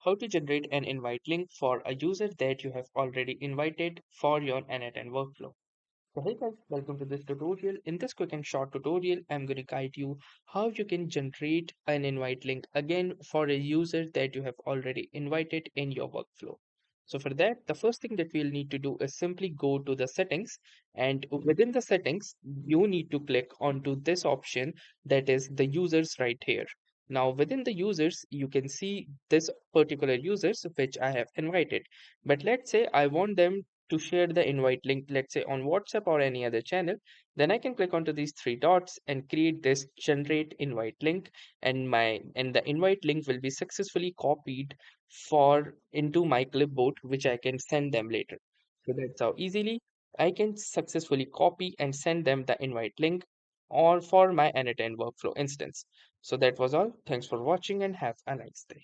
how to generate an invite link for a user that you have already invited for your n8n workflow. So hey guys, welcome to this tutorial. In this quick and short tutorial, I'm going to guide you how you can generate an invite link again for a user that you have already invited in your workflow. So for that, the first thing that we'll need to do is simply go to the settings, and within the settings, you need to click onto this option that is the users right here. Now within the users, you can see this particular users which I have invited. But let's say I want them to share the invite link, let's say on WhatsApp or any other channel, then I can click onto these three dots and create this generate invite link, and the invite link will be successfully copied for into my clipboard, which I can send them later. So that's how easily I can successfully copy and send them the invite link or for my n8n workflow instance. So that was all. Thanks for watching and have a nice day.